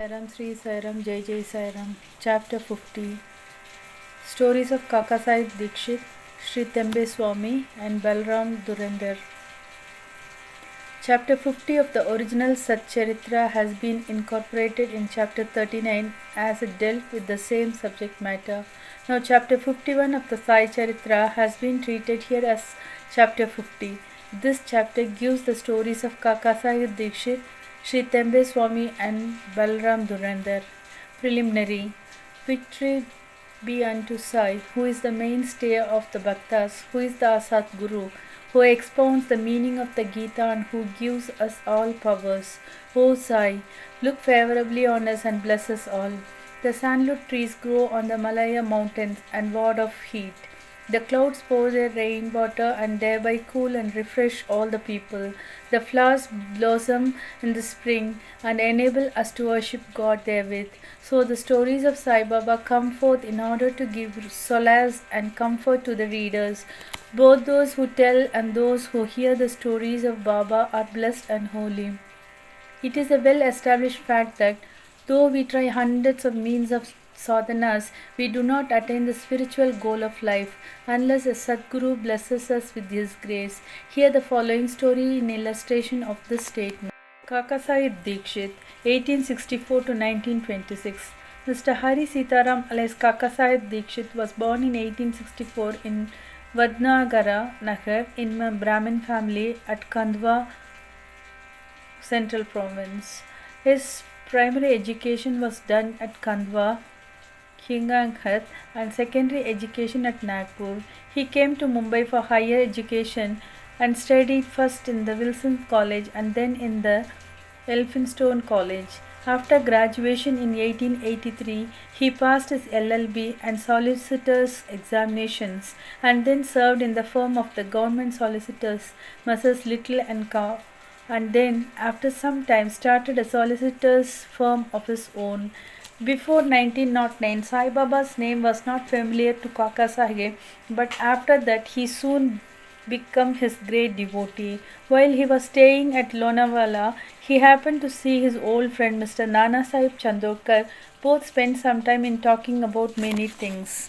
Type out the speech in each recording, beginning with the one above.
Sairam Sri Sairam Jai Jai Sairam. Chapter 50. Stories of Kakasahib Dikshit, Shri Swami and Balram Durender. Chapter 50 of the original Sat Charithra has been incorporated in Chapter 39 as it dealt with the same subject matter. Now Chapter 51 of the Sai Charithra has been treated here as Chapter 50. This chapter gives the stories of Kakasahib Dikshit, Shri Swami and Balram Durender. Preliminary. Victory be unto Sai, who is the mainstay of the Bhaktas, who is the Asat Guru, who expounds the meaning of the Gita and who gives us all powers. O Sai, look favorably on us and bless us all. The sandalwood trees grow on the Malaya mountains and ward off heat. The clouds pour their rainwater and thereby cool and refresh all the people. The flowers blossom in the spring and enable us to worship God therewith. So the stories of Sai Baba come forth in order to give solace and comfort to the readers. Both those who tell and those who hear the stories of Baba are blessed and holy. It is a well-established fact that though we try hundreds of means of sadhanas, we do not attain the spiritual goal of life unless a Sadguru blesses us with his grace. Hear the following story in illustration of this statement. Kakasahib Dikshit, 1864 to 1926. Mr. Hari Sitaram alias Kakasahib Dikshit was born in 1864 in Vadnagara Nagar in a Brahmin family at Khandwa, Central Province. His primary education was done at Khandwa, Hinganghat, and secondary education at Nagpur. He came to Mumbai for higher education and studied first in the Wilson College and then in the Elphinstone College. After graduation in 1883, he passed his LLB and solicitor's examinations and then served in the firm of the government solicitors, Messrs. Little and Cow, and then, after some time, started a solicitor's firm of his own. Before 1909, Sai Baba's name was not familiar to Kakasahib, but after that he soon became his great devotee. While he was staying at Lonavala, he happened to see his old friend Mr. Nana Sahib Chandorkar. Both spent some time in talking about many things.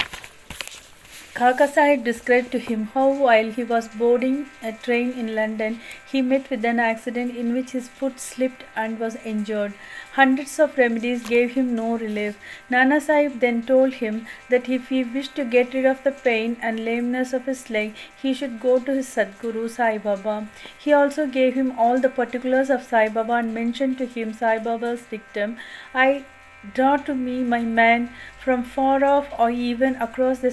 Kakasahib described to him how while he was boarding a train in London, he met with an accident in which his foot slipped and was injured. Hundreds of remedies gave him no relief. Nana Sahib then told him that if he wished to get rid of the pain and lameness of his leg, he should go to his Sadguru Sai Baba. He also gave him all the particulars of Sai Baba and mentioned to him Sai Baba's dictum, "I draw to me my man from far off or even across the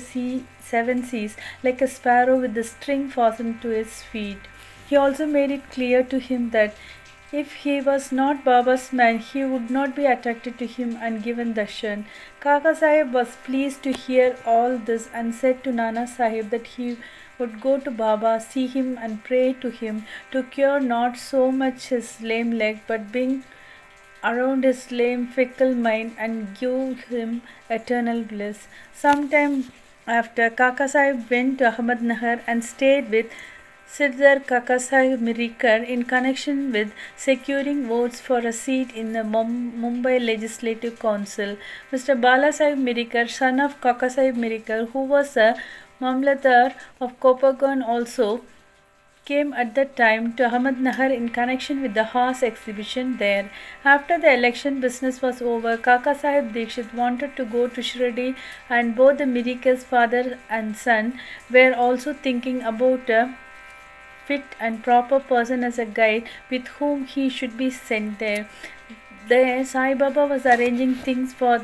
seven seas like a sparrow with the string fastened to his feet." He also made it clear to him that if he was not Baba's man, he would not be attracted to him and given darshan. Kakasahib was pleased to hear all this and said to Nana Sahib that he would go to Baba, see him and pray to him to cure not so much his lame leg but bring around his lame fickle mind and give him eternal bliss. Sometime after, Kakasahib went to Ahmednagar and stayed with Sirdar Kakasahib Mirikar in connection with securing votes for a seat in the Mumbai Legislative Council. Mr. Balasahib Mirikar, son of Kakasahib Mirikar, who was a Mamlatdar of Kopagan, also came at that time to Ahmednagar in connection with the horse exhibition there. After the election business was over, Kakasahib Dikshit wanted to go to Shri, and both the Mirikar's father and son were also thinking about a fit and proper person as a guide with whom he should be sent there. There, Sai Baba was arranging things for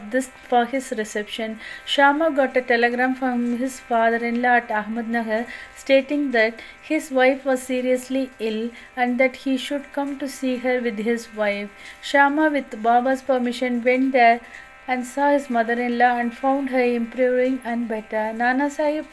his reception. Shama got a telegram from his father-in-law at Ahmednagar stating that his wife was seriously ill and that he should come to see her with his wife. Shama, with Baba's permission, went there and saw his mother-in-law and found her improving and better. Nana Sahib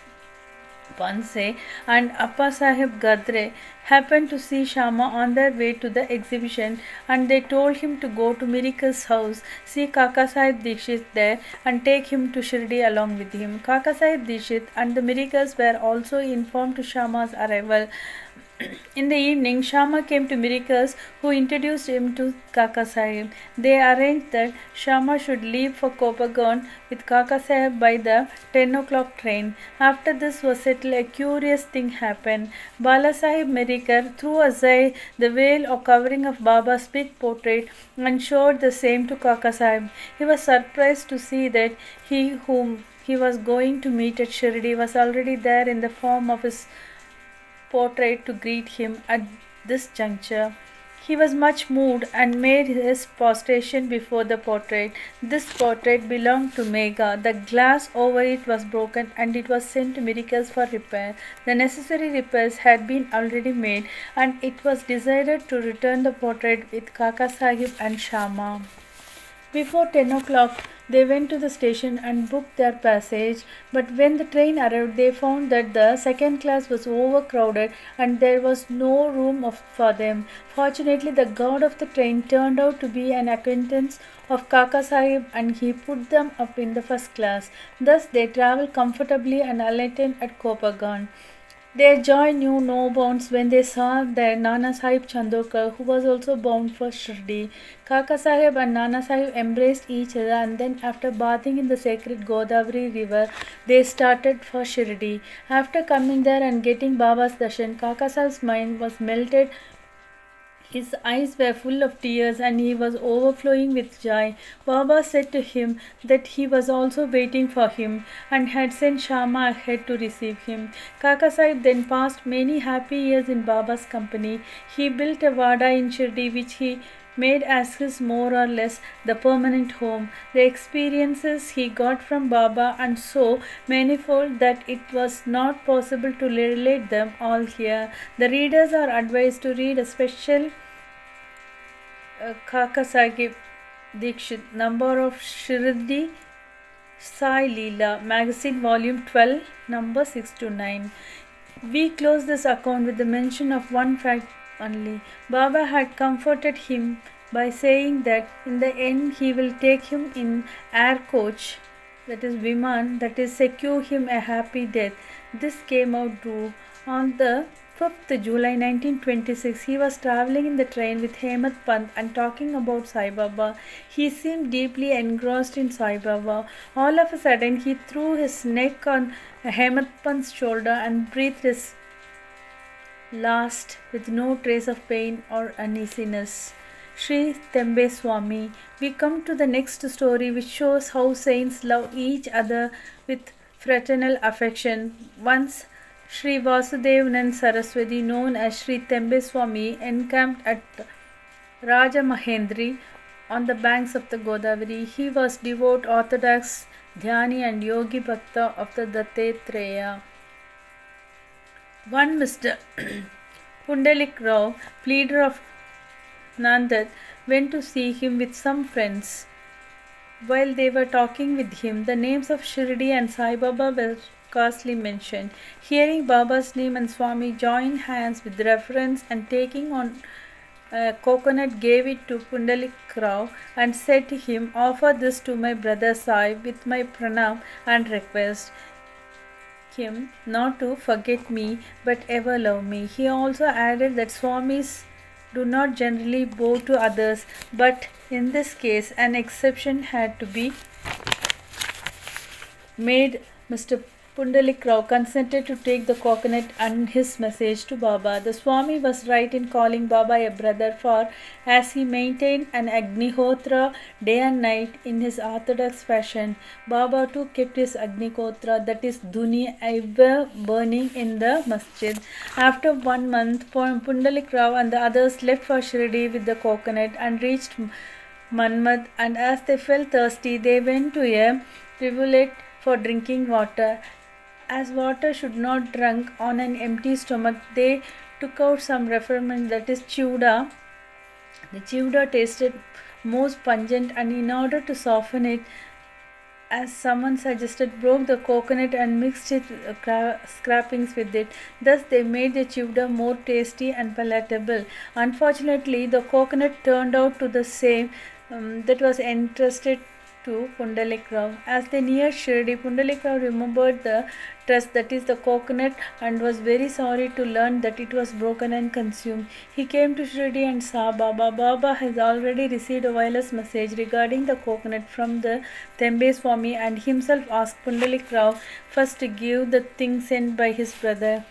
Panse and Appa Sahib Gadre happened to see Shama on their way to the exhibition, and they told him to go to Mirikar's house, see Kakasahib Dikshit there and take him to Shirdi along with him. Kakasahib Dikshit and the Mirikars were also informed to Shama's arrival. In the evening, Shama came to Miracles, who introduced him to Kaka Sahib. They arranged that Shama should leave for Kopagon with Kaka Sahib by the 10 o'clock train. After this was settled, a curious thing happened. Bala Sahib Mirikar threw aside the veil or covering of Baba's big portrait and showed the same to Kaka Sahib. He was surprised to see that he whom he was going to meet at Shirdi was already there in the form of his portrait to greet him at this juncture. He was much moved and made his prostration before the portrait. This portrait belonged to Megha. The glass over it was broken and it was sent to Miracles for repair. The necessary repairs had been already made and it was decided to return the portrait with Kaka Sahib and Shama. Before 10 o'clock, they went to the station and booked their passage, but when the train arrived, they found that the second class was overcrowded and there was no room for them. Fortunately, the guard of the train turned out to be an acquaintance of Kaka Sahib and he put them up in the first class. Thus, they travelled comfortably and alighted at Kopagan. Their joy knew no bounds when they saw their Nana Sahib Chandorkar, who was also bound for Shirdi. Kaka Sahib and Nana Sahib embraced each other and then, after bathing in the sacred Godavari river, they started for Shirdi. After coming there and getting Baba's darshan, Kaka Sahib's mind was melted. His eyes were full of tears and he was overflowing with joy. Baba said to him that he was also waiting for him and had sent Shama ahead to receive him. Kaka Sahib then passed many happy years in Baba's company. He built a vada in Shirdi which he made as his more or less the permanent home. The experiences he got from Baba are so manifold that it was not possible to relate them all here. The readers are advised to read a special Kaka Sahib Dikshit number of Shirdi Sai Leela magazine volume 12 number 6 to 9. We close this account with the mention of one fact only. Baba had comforted him by saying that in the end he will take him in air coach, that is Viman, that is secure him a happy death. This came out true. On the 5th July 1926, he was travelling in the train with Hemant Pant and talking about Sai Baba. He seemed deeply engrossed in Sai Baba. All of a sudden, he threw his neck on Hemant Pant's shoulder and breathed his last with no trace of pain or uneasiness. Shri Tembe Swami. We come to the next story, which shows how saints love each other with fraternal affection. Once Shri Vasudevanand Saraswati, known as Shri Tembe Swami, encamped at Rajamahendri on the banks of the Godavari. He was devout orthodox Dhyani and Yogi Bhakta of the Dattatreya. One Mr. Pundalik Rao, pleader of Nandat, went to see him with some friends. While they were talking with him, the names of Shirdi and Sai Baba were scarcely mentioned. Hearing Baba's name and Swami joined hands with reverence and taking on a coconut gave it to Pundalik Rao and said to him, "Offer this to my brother Sai with my pranam and request him not to forget me but ever love me." He also added that Swamis do not generally bow to others, but in this case an exception had to be made. Mr. Pundalik Rao consented to take the coconut and his message to Baba. The Swami was right in calling Baba a brother, for as he maintained an Agnihotra day and night in his orthodox fashion, Baba too kept his Agnihotra, that is Dhuni, ever burning in the masjid. After 1 month, Pundalik Rao and the others left for Shirdi with the coconut and reached Manmad, and as they felt thirsty, they went to a rivulet for drinking water. As water should not drunk on an empty stomach, they took out some refreshment, that is chiuda. The chiuda tasted most pungent, and in order to soften it, as someone suggested, broke the coconut and mixed it scrapings with it. Thus they made the chiuda more tasty and palatable. Unfortunately, the coconut turned out to the same that was entrusted to Pundalik Rao. As they neared Shri, Pundalik Rao remembered the trust, that is the coconut, and was very sorry to learn that it was broken and consumed. He came to Shri and saw Baba. Baba has already received a wireless message regarding the coconut from the Tembe Swami and himself asked Pundalik Rao first to give the thing sent by his brother.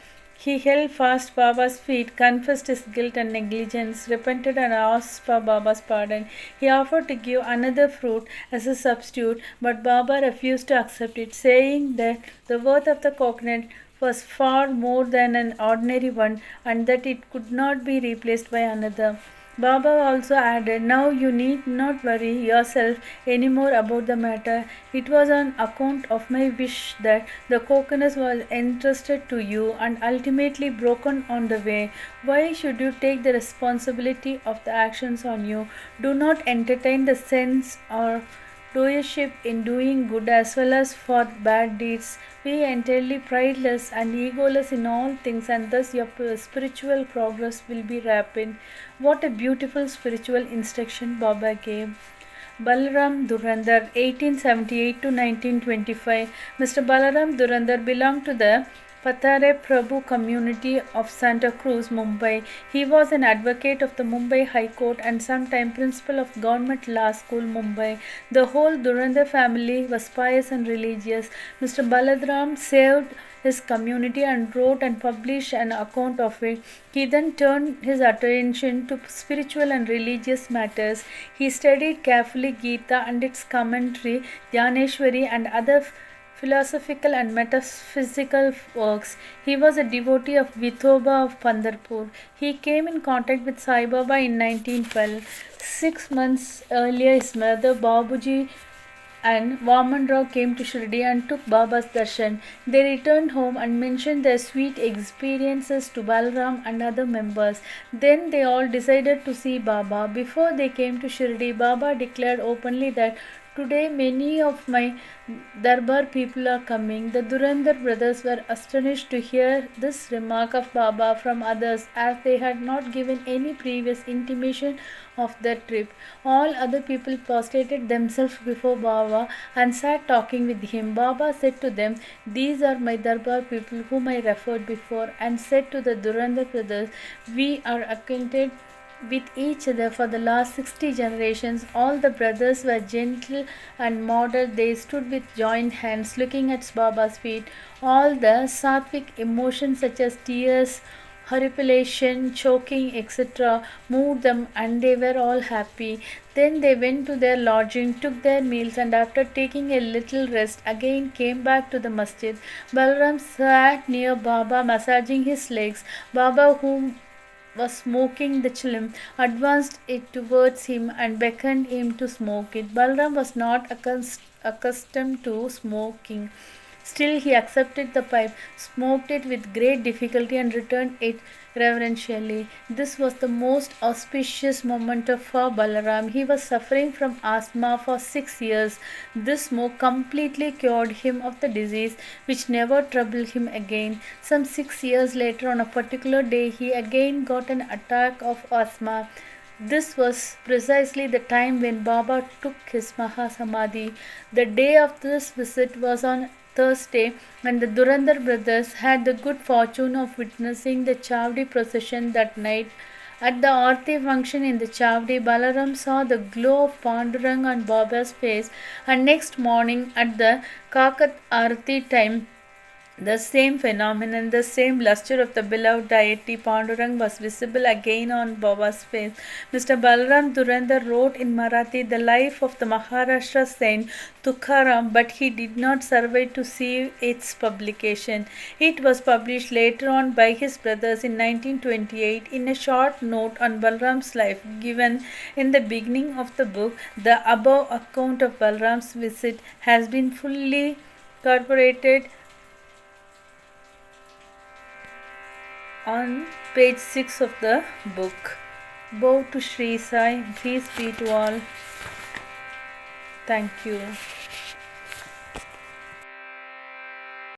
He held fast Baba's feet, confessed his guilt and negligence, repented and asked for Baba's pardon. He offered to give another fruit as a substitute, but Baba refused to accept it, saying that the worth of the coconut was far more than an ordinary one and that it could not be replaced by another. Baba also added, "Now you need not worry yourself any more about the matter. It was on account of my wish that the coconut was entrusted to you and ultimately broken on the way. Why should you take the responsibility of the actions on you? Do not entertain the sense or doership in doing good as well as for bad deeds. Be entirely prideless and egoless in all things, and thus your spiritual progress will be rapid." What a beautiful spiritual instruction Baba gave. Balaram Durandar, 1878 to 1925. Mr. Balaram Durandar belonged to the Patare Prabhu community of Santa Cruz, Mumbai. He was an advocate of the Mumbai High Court and sometime principal of Government Law School, Mumbai. The whole Durandar family was pious and religious. Mr. Balaram saved his community and wrote and published an account of it. He then turned his attention to spiritual and religious matters. He studied carefully Gita and its commentary, Dhyaneshwari and other philosophical and metaphysical works. He was a devotee of Vithoba of Pandharpur. He came in contact with Sai Baba in 1912. 6 months earlier, his mother Babuji and Vaman Rao came to Shirdi and took Baba's darshan. They returned home and mentioned their sweet experiences to Balram and other members. Then they all decided to see Baba. Before they came to Shirdi, Baba declared openly that today many of my Darbar people are coming. The Durandar brothers were astonished to hear this remark of Baba from others, as they had not given any previous intimation of their trip. All other people prostrated themselves before Baba and sat talking with him. Baba said to them, "These are my Darbar people whom I referred before," and said to the Durandar brothers, "We are acquainted with each other for the last 60 generations." All the brothers were gentle and moderate. They stood with joined hands looking at Baba's feet. All the sattvic emotions such as tears, horripilation, choking, etc. moved them and they were all happy. Then they went to their lodging, took their meals and after taking a little rest again came back to the masjid. Balaram sat near Baba massaging his legs. Baba, whom was smoking the chilim, advanced it towards him and beckoned him to smoke it. Balram was not accustomed to smoking. Still he accepted the pipe, smoked it with great difficulty and returned it reverentially. This was the most auspicious moment for Balaram. He was suffering from asthma for 6 years. This smoke completely cured him of the disease, which never troubled him again. Some 6 years later, on a particular day, he again got an attack of asthma. This was precisely the time when Baba took his Mahasamadhi. The day of this visit was on Thursday, and the Durandar brothers had the good fortune of witnessing the Chavdi procession that night. At the Aarti function in the Chavdi, Balaram saw the glow of Pandurang on Baba's face, and next morning at the Kakat Aarti time, the same phenomenon, the same lustre of the beloved deity Pandurang was visible again on Baba's face. Mr. Balaram Durandar wrote in Marathi the life of the Maharashtra saint Tukharam, but he did not survive to see its publication. It was published later on by his brothers in 1928 in a short note on Balaram's life given in the beginning of the book. The above account of Balaram's visit has been fully incorporated on page 6 of the book. Bow to Shri Sai. Peace be to all. Thank you.